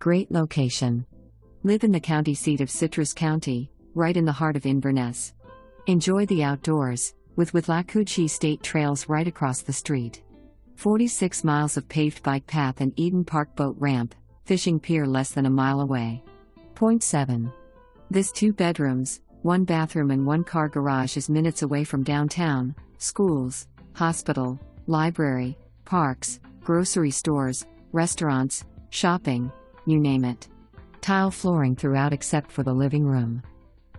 Great location. Live in the county seat of Citrus County, right in the heart of Inverness. Enjoy the outdoors, with Withlacoochee State Trails right across the street. 46 miles of paved bike path and Eden Park boat ramp, fishing pier less than a mile away. Point 7. This 2 bedrooms, 1 bathroom and 1 car garage is minutes away from downtown, schools, hospital, library, parks, grocery stores, restaurants, shopping, you name it. Tile flooring throughout except for the living room.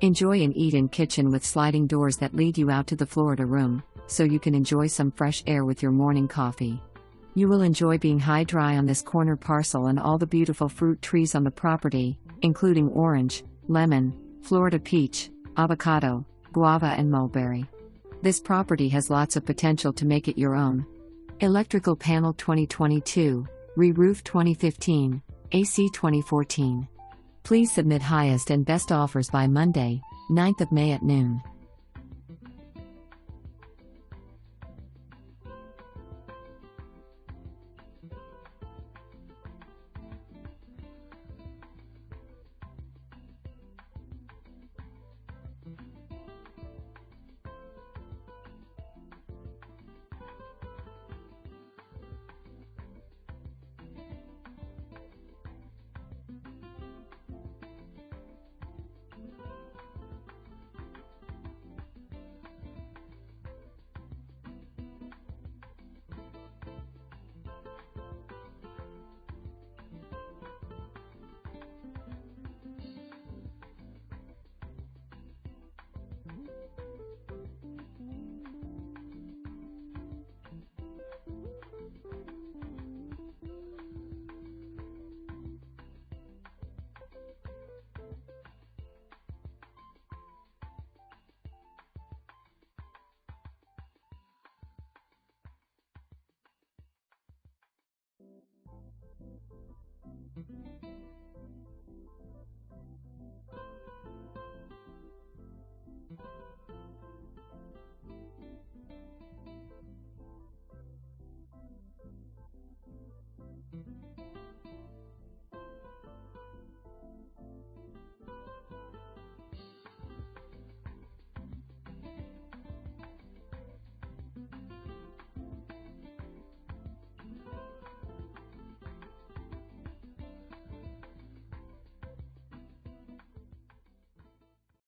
Enjoy an eat-in kitchen with sliding doors that lead you out to the Florida room, so you can enjoy some fresh air with your morning coffee. You will enjoy being high-dry on this corner parcel and all the beautiful fruit trees on the property, including orange, lemon, Florida peach, avocado, guava and mulberry. This property has lots of potential to make it your own. Electrical panel 2022, Reroof 2015, AC 2014. Please submit highest and best offers by Monday, 9th of May at noon.